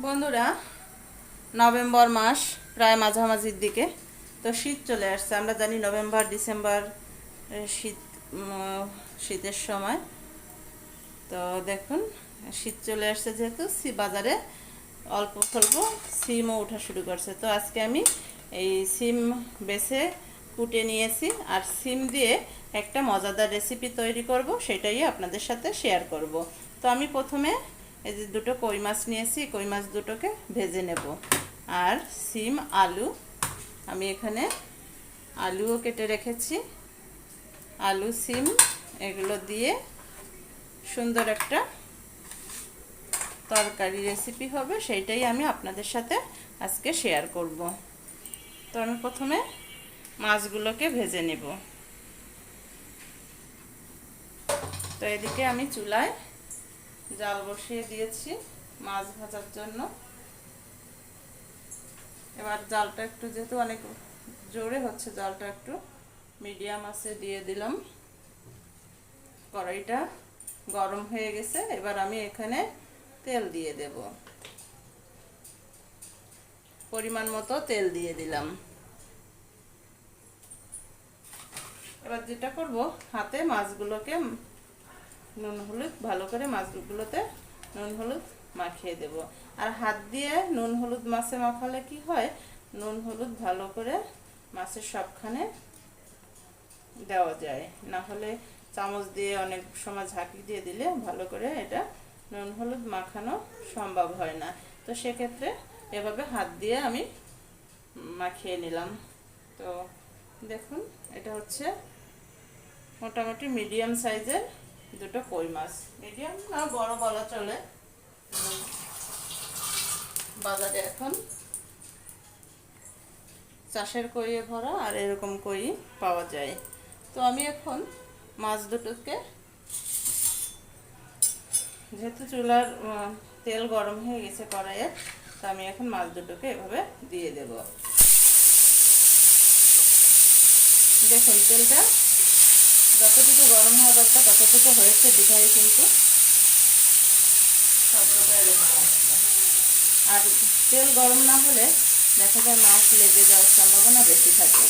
বন্ধুরা, নভেম্বর মাস প্রায় মাঝামাঝির দিকে। তো শীত চলে আসছে। আমরা জানি নভেম্বর ডিসেম্বর শীত, শীতের সময়। তো দেখুন, শীত চলে আসছে যেহেতু বাজারে অল্প স্বল্প সিমও ওঠা শুরু করছে। তো আজকে আমি এই সিম বেছে কুটে নিয়েছি, আর সিম দিয়ে একটা মজাদার রেসিপি তৈরি করব, সেটাই আপনাদের সাথে শেয়ার করব। তো আমি প্রথমে এই যে দুটো কই মাছ নিয়েছি, কই মাছ দুটোকে ভেজে নেব। আর সিম, আলু, আমি এখানে আলুও কেটে রেখেছি। আলু, সিম এগুলো দিয়ে সুন্দর একটা তরকারি রেসিপি হবে, সেইটাই আমি আপনাদের সাথে আজকে শেয়ার করব। তো আমি প্রথমে মাছগুলোকে ভেজে নেব। তো এদিকে আমি চুলায় জাল বসিয়ে দিয়েছি মাছ ভাজার জন্য। এবার জালটা একটু, যেহেতু অনেক জোরে হচ্ছে, জালটা একটু মিডিয়াম আঁচে দিয়ে দিলাম। কড়াইটা গরম হয়ে গেছে। এবার আমি এখানে তেল দিয়ে দেব, পরিমাণ মতো তেল দিয়ে দিলাম। এবার যেটা করব, হাতে মাছগুলোকে নুন হলুদ ভালো করে মাছগুলোতে নুন হলুদ মাখিয়ে দেব। আর হাত দিয়ে নুন হলুদ মাছে মাখালে কি হয়, নুন হলুদ ভালো করে মাছের সবখানে দেওয়া যায়। না হলে চামচ দিয়ে অনেক সময় ঝাঁকি দিয়ে দিলে ভালো করে এটা নুন হলুদ মাখানো সম্ভব হয় না। তো সেক্ষেত্রে এভাবে হাত দিয়ে আমি মাখিয়ে নিলাম। তো দেখুন, এটা হচ্ছে মোটামুটি মিডিয়াম সাইজের দুটো কই মাছ। মিডিয়াম না বড় বলা চলে। বাজারে এখন চাষের কইয়ে ভরা আর এরকম কই পাওয়া যায়। তো আমি এখন মাছ দুটোকে, যেহেতু চুলার তেল গরম হয়ে গেছে কড়াইয়ে, তো আমি এখন মাছ দুটোকে এভাবে দিয়ে দেব। দেখুন, তেলটা যতটুকু গরম হওয়া দরকার ততটুকু হয়েছে, বিধায় কিন্তু শব্দটা এরকম আসছে। আর তেল গরম না হলে দেখা যায় মাছ লেগে যাওয়ার সম্ভাবনা বেশি থাকে।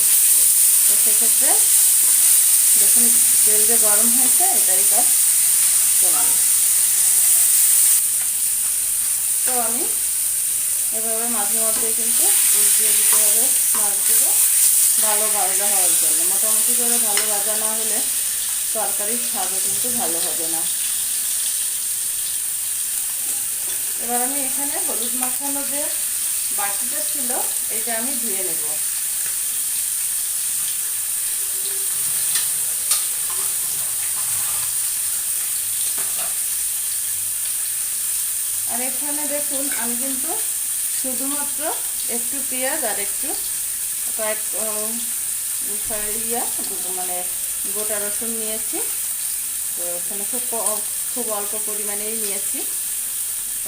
তো সেক্ষেত্রে দেখুন, তেল যে গরম হয়েছে এটাই তার প্রমাণ। তো আমি এভাবে মাঝে মধ্যে কিন্তু উল্টিয়ে দিতে হবে মাছগুলো, ভালো ভাজা হওয়ার জন্য। মোটামুটি করে ভালো ভাজা না হলে তরকারির স্বাদও কিন্তু ভালো হবে না। এবার আমি এখানে হলুদ মাখানো যে বাটিটা ছিল, এটা আমি ধুয়ে নেব। আর এখানে দেখুন, আমি কিন্তু শুধুমাত্র একটু পেঁয়াজ আর একটু কয়েক মানে গোটা রসুন নিয়েছি। তো এখানে খুব অল্প পরিমাণেই নিয়েছি,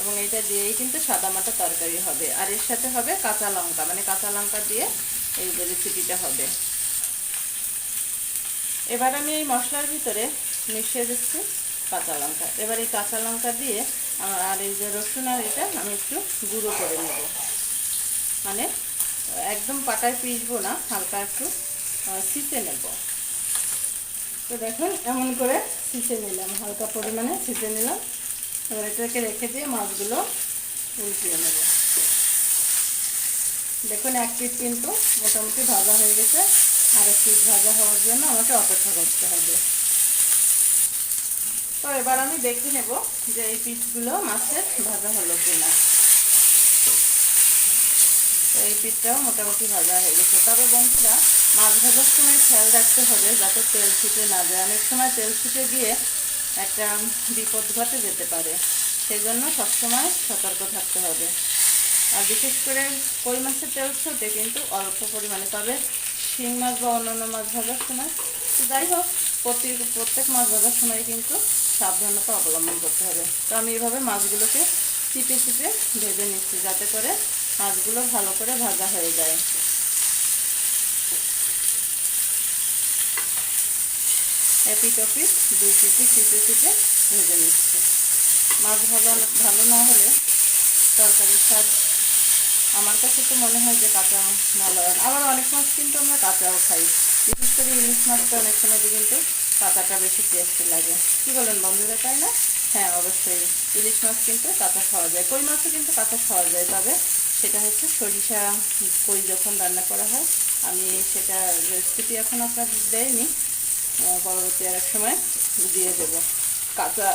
এবং এটা দিয়েই কিন্তু সাদামাটা তরকারি হবে। আর এর সাথে হবে কাঁচা লঙ্কা, মানে কাঁচা লঙ্কা দিয়ে এই রেসিপিটা হবে। এবার আমি এই মশলার ভিতরে মিশিয়ে দিচ্ছি কাঁচা লঙ্কা। এবার এই কাঁচা লঙ্কা দিয়ে আর এই যে রসুন আর এটা আমি একটু গুঁড়ো করে নেব। মানে একদম পাটায় পিষবো না, হালকা একটু ছিঁচে নেব। তো দেখুন, এমন করে ছিঁচে নিলাম, হালকা পরিমাণে ছিঁচে নিলাম। এবার এটাকে রেখে দিয়ে মাছগুলো উল্টিয়ে নেব। দেখুন, এক পিঠ কিন্তু মোটামুটি ভাজা হয়ে গেছে। আর এক পিঠ ভাজা হওয়ার জন্য আমাকে অপেক্ষা করতে হবে। তো এবার আমি দেখে নেব যে এই পিঠগুলো মাছের ভাজা হলো কিনা। তো এই পিঠটাও মোটামুটি ভাজা হয়ে গেছে। তবে বন্ধুরা, মাছ ভাজার সময় খেয়াল রাখতে হবে যাতে তেল ছিটে না যায়। অনেক সময় তেল ছিটে গিয়ে একটা বিপদ ঘটে যেতে পারে, সেই জন্য সবসময় সতর্ক থাকতে হবে। আর বিশেষ করে কই মাছের তেল ছোটে কিন্তু অল্প পরিমাণে। তবে শিং মাছ বা অন্যান্য মাছ ভাজার সময়, যাই হোক, প্রত্যেক মাছ ভাজার সময় কিন্তু সাবধানতা অবলম্বন করতে হবে। তো আমি এভাবে মাছগুলোকে চিপে চিপে ভেজে নিচ্ছি, যাতে করে মাছগুলো ভালো করে ভাজা হয়ে যায়। এপিট ওপিট দুই পিঠে চিপে চিপে ভেজে নিচ্ছি। মাছ ভাজা ভালো না হলে তরকারির স্বাদ। আমার কাছে তো মনে হয় যে কাঁচা ভালো হয়, আবার অনেক মাছ কিন্তু আমরা কাঁচাও খাই, বিশেষ করে ইলিশ মাছটা অনেক সময় কিন্তু কাঁচাটা বেশি টেস্টি লাগে। কি বলেন বন্ধুরা, তাই না? হ্যাঁ, অবশ্যই ইলিশ মাছ কিন্তু কাঁচা খাওয়া যায়, কই মাছও কিন্তু কাঁচা খাওয়া যায়, তবে সেটা হচ্ছে সরিষা কই যখন রান্না করা হয়। আমি সেটা রেসিপি এখন আপনাদের দেয়নি, পরবর্তী আরেক সময় দিয়ে দেব কাঁচা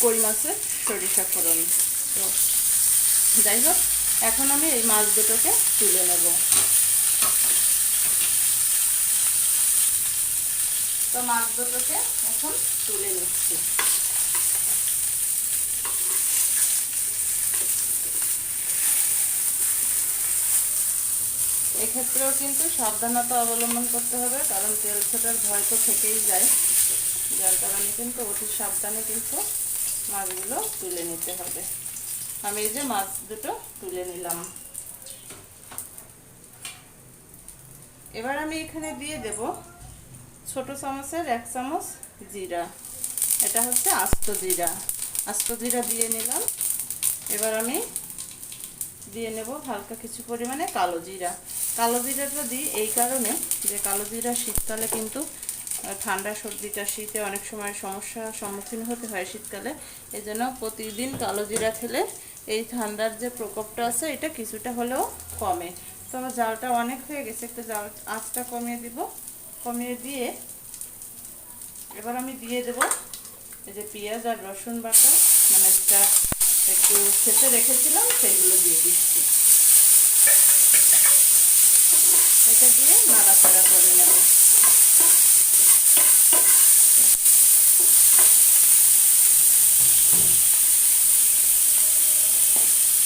কই মাছের সরিষা ফোড়ন। তো যাই হোক, এখন আমি এই মাছ দুটোকে তুলে নেব। তো মাছ দুটোকে এখন তুলে নিচ্ছি। এক্ষেত্রেও কিন্তু সাবধানতা অবলম্বন করতে হবে, কারণ তেল ছোটার ভয় তো থেকেই যায়, যার কারণে কিন্তু অতি সাবধানে কিন্তু মাছগুলো তুলে নিতে হবে। আমি এই যে মাছ দুটো তুলে নিলাম। এবার আমি এখানে দিয়ে দেব ছোট চামচের 1 চামচ জিরা, এটা হচ্ছে আস্ত জিরা। আস্ত জিরা দিয়ে নিলাম। এবার আমি দিয়ে নেব হালকা কিছু পরিমাণে কালো জিরা। কালো জিরাটা দিই এই কারণে যে কালো জিরা শীতকালে কিন্তু ঠান্ডা সর্দি কাশিতে অনেক সময় সমস্যার সম্মুখীন হতে হয় শীতকালে। এই জন্য প্রতিদিন কালো জিরা খেলে এই ঠান্ডার যে প্রকোপটা আছে এটা কিছুটা হলেও কমে। তো আমার জালটা অনেক হয়ে গেছে, একটু জাল আঁচটা কমিয়ে দিব। কমিয়ে দিয়ে এবার আমি দিয়ে দেব এই যে পেঁয়াজ আর রসুন বাটা, মানে যেটা একটু ছেঁচে রেখেছিলাম সেইগুলো দিয়ে দিচ্ছি। এটা দিয়ে নাড়াচাড়া করে নেব।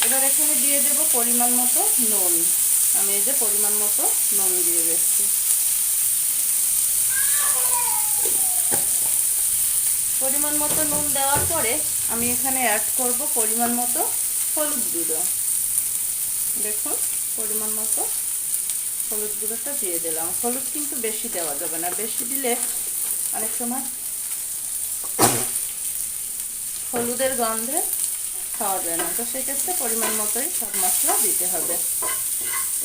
এবার এখানে দিয়ে দেব পরিমাণ মতো নুন। আমি এই যে পরিমাণ মতো নুন দিয়ে দিচ্ছি। পরিমাণ মতো নুন দেওয়ার পরে আমি এখানে অ্যাড করব পরিমাণ মতো হলুদ গুঁড়ো। দেখুন, পরিমাণ মতো হলুদ গুঁড়োটা দিয়ে দিলাম। হলুদ কিন্তু বেশি দেওয়া যাবে না, বেশি দিলে অনেক সময় হলুদের গন্ধে খাওয়া যায় না, তো সেক্ষেত্রে পরিমাণ মতোই সব মশলা দিতে হবে।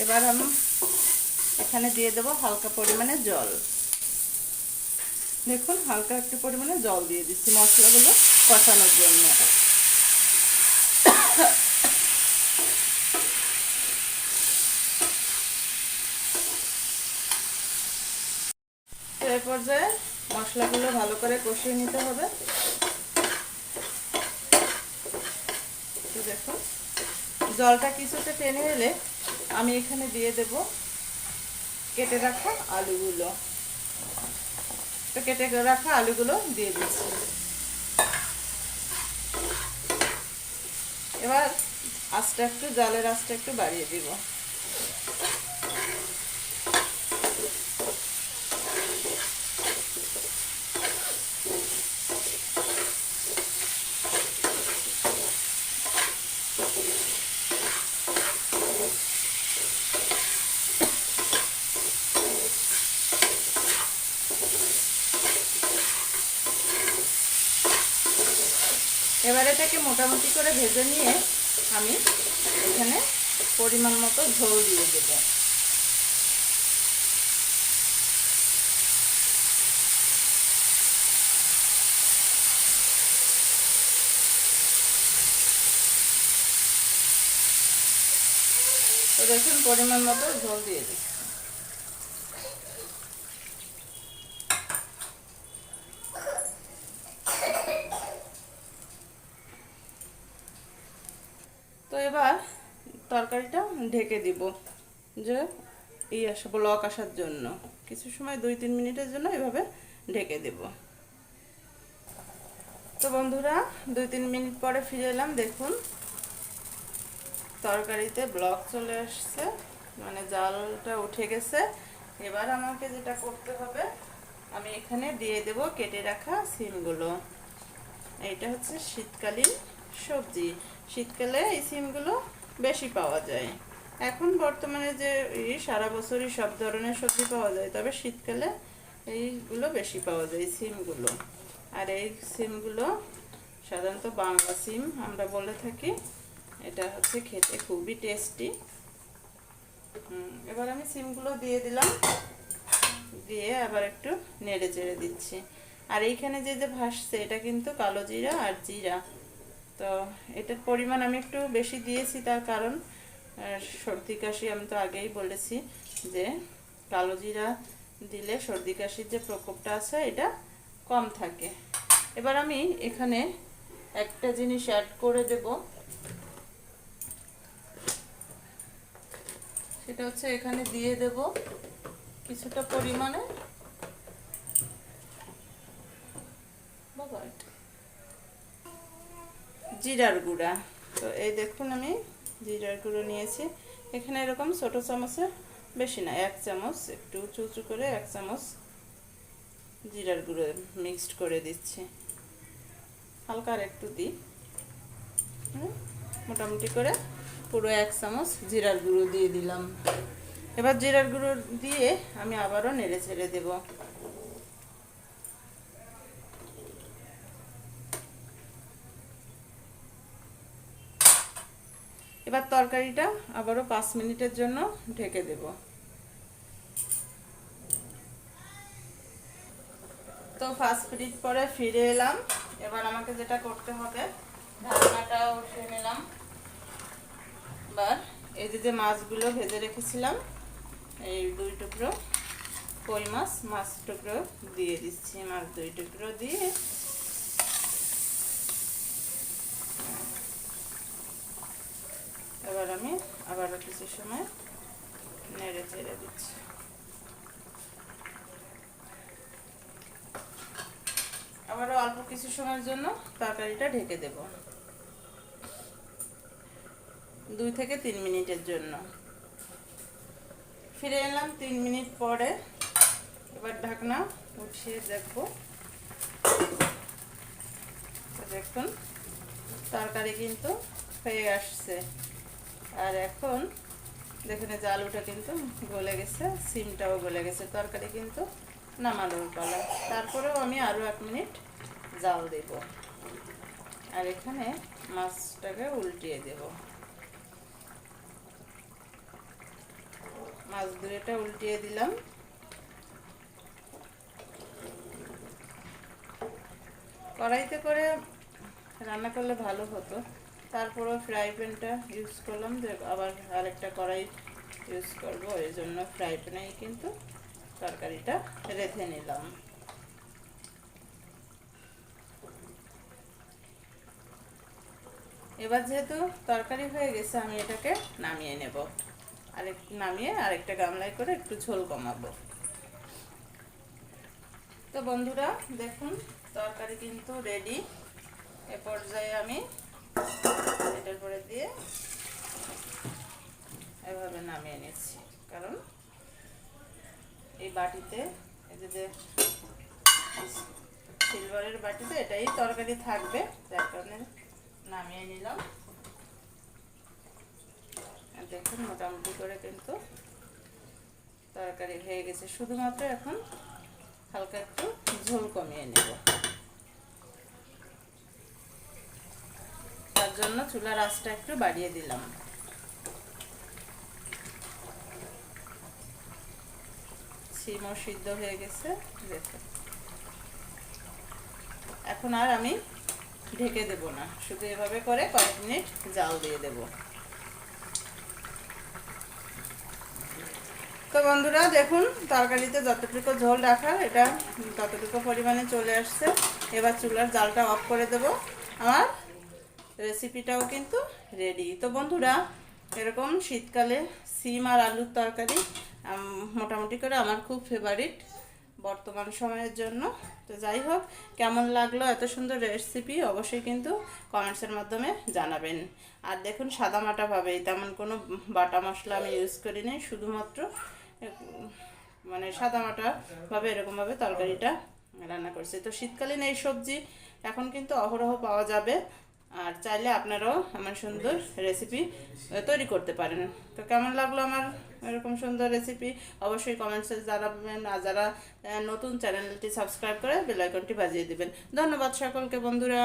এবার আমি এখানে দিয়ে দেবো হালকা পরিমাণে জল। দেখুন, হালকা একটু পরিমাণে জল দিয়ে দিচ্ছি মশলাগুলো কষানোর জন্য। তো এই পর্যায়ে মশলাগুলো ভালো করে কষিয়ে নিতে হবে। দেখুন, জলটা কিছুটা টেনে এলে আমি এখানে দিয়ে দেব কেটে রাখা আলুগুলো। তো কেটে রাখা আলুগুলো দিয়ে দিচ্ছি। এবার আঁচটা একটু, জালের আঁচটা একটু বাড়িয়ে দিব। এবার এটাকে মোটামুটি করে ভেজে নিয়ে আমি এখানে পরিমাণ মতো ঝোল দিয়ে দেব। তো দেখুন, পরিমাণ মতো ঝোল দিয়ে দিই। তো এবার তরকারিটা ঢেকে দিব, যে ব্লক আসার জন্য কিছু সময় 2-3 মিনিটের জন্য এভাবে ঢেকে দেব। তো বন্ধুরা, 2-3 মিনিট পরে ফিরে এলাম। দেখুন, তরকারিতে ব্লক চলে আসছে, মানে জালটা উঠে গেছে। এবার আমাকে যেটা করতে হবে, আমি এখানে দিয়ে দেব কেটে রাখা সিমগুলো। এইটা হচ্ছে শীতকালীন সবজি, শীতকালে এই সিমগুলো বেশি পাওয়া যায়। এখন বর্তমানে যে সারা বছরই সব ধরনের সবজি পাওয়া যায়, তবে শীতকালে এইগুলো বেশি পাওয়া যায় সিমগুলো। আর এই সিমগুলো সাধারণত বাংলা সিম আমরা বলে থাকি। এটা হচ্ছে খেতে খুবই টেস্টি। এবার আমি সিমগুলো দিয়ে দিলাম, দিয়ে আবার একটু নেড়ে চেড়ে দিচ্ছি। আর এইখানে যে যে ভাসছে এটা কিন্তু কালো জিরা আর জিরা। তো এটার পরিমাণ আমি একটু বেশি দিয়েছি, তার কারণ সর্দি কাশি, আমি তো আগেই বলেছি যে কালো জিরা দিলে সর্দি কাশির যে প্রকোপটা আছে এটা কম থাকে। এবার আমি এখানে একটা জিনিস অ্যাড করে দেব, সেটা হচ্ছে এখানে দিয়ে দেব কিছুটা পরিমাণে জিরার গুঁড়া। তো এই দেখুন আমি জিরার গুঁড়ো নিয়েছি এখানে এরকম ছোট চামচের, বেশি না, 1 চামচ, একটু উঁচু উঁচু করে 1 চামচ জিরার গুঁড়ো মিক্সড করে দিচ্ছি। হালকা আর একটু দিই, মোটামুটি করে পুরো 1 চামচ জিরার গুঁড়ো দিয়ে দিলাম। এবার জিরার গুঁড়ো দিয়ে আমি আবারও নেড়ে ছেড়ে দেব। এবার তরকারিটা আবারও 5 মিনিটের জন্য ঢেকে দেব। তো 5 মিনিট পরে ফিরে এলাম। এবার আমাকে যেটা করতে হবে, ঢাকনাটা উঠিয়ে নিলাম। এবার এই যে মাছগুলো ভেজে রেখেছিলাম, এই 2 টুকরো কই মাছ টুকরো দিয়ে দিচ্ছি। মাছ 2 টুকরো দিয়ে এবার আমি আবারও কিছু সময় নেড়ে চেড়ে দিচ্ছি। আবারও অল্প কিছু সময়ের জন্য তরকারিটা ঢেকে দেব, 2 থেকে 3 মিনিটের জন্য। ফিরে এলাম 3 মিনিট পরে। এবার ঢাকনা উঠিয়ে দেখব। দেখুন তরকারি কিন্তু হয়ে আসছে। আর এখন দেখুন আলুটা কিন্তু গলে গেছে, সিমটাও গলে গেছে, তরকারি কিন্তু নামানোর পালা। তারপরেও আমি আরও 1 মিনিট জাল দেব। আর এখানে মাছটাকে উল্টিয়ে দেব। মাছ দুইটা উল্টিয়ে দিলাম। কড়াইতে করে রান্না করলে ভালো হতো, তারপরও ফ্রাই প্যানটা ইউজ করলাম, যে আবার আরেকটা কড়াই ইউজ করব, এই জন্য ফ্রাই প্যানেই কিন্তু তরকারিটা রেঁধে নিলাম। এবার যেহেতু তরকারি হয়ে গেছে, আমি এটাকে নামিয়ে নেব। নামিয়ে আরেকটা গামলায় করে একটু ঝোল কমাবো। তো বন্ধুরা দেখুন তরকারি কিন্তু রেডি। এ পর্যায়ে আমি এটার পরে দিয়ে এভাবে নামিয়ে নিচ্ছি, কারণ এই বাটিতে, এই যে সিলভারের বাটিতে এটাই তরকারি থাকবে, যার কারণে নামিয়ে নিলাম। দেখুন মোটামুটি করে কিন্তু তরকারি হয়ে গেছে, শুধুমাত্র এখন হালকা একটু ঝোল কমিয়ে নেব। তার জন্য চুলার আঁচটা একটু বাড়িয়ে দিলাম। সিমও সিদ্ধ হয়ে গেছে দেখুন। এখন আর আমি ঢেকে দেব না, শুধু এভাবে করে কয়েক মিনিট জাল দিয়ে দেব। তো বন্ধুরা দেখুন তরকারিতে যতটুকু ঝোল রাখার এটা ততটুকু পরিমাণে চলে আসছে। এবার চুলার জালটা অফ করে দেব। আমার রেসিপিটাও কিন্তু রেডি। তো বন্ধুরা এরকম শীতকালে সিম আর আলুর তরকারি মোটামুটি করে আমার খুব ফেভারিট বর্তমান সময়ের জন্য। তো যাই হোক, কেমন লাগলো এত সুন্দর রেসিপি অবশ্যই কিন্তু কমেন্টসের মাধ্যমে জানাবেন। আর দেখুন সাদামাটাভাবেই, তেমন কোনো বাটা মশলা আমি ইউজ করিনি, শুধুমাত্র মানে সাদামাটাভাবে এরকমভাবে তরকারিটা রান্না করছি। তো শীতকালীন এই সবজি এখন কিন্তু অহরহ পাওয়া যাবে, আর চাইলে আপনারাও আমার সুন্দর রেসিপি তৈরি করতে পারেন। তো কেমন লাগলো আমার এরকম সুন্দর রেসিপি অবশ্যই কমেন্টসে জানাবেন। আর যারা নতুন চ্যানেলটি সাবস্ক্রাইব করে বেল আইকনটি বাজিয়ে দেবেন। ধন্যবাদ সকলকে বন্ধুরা।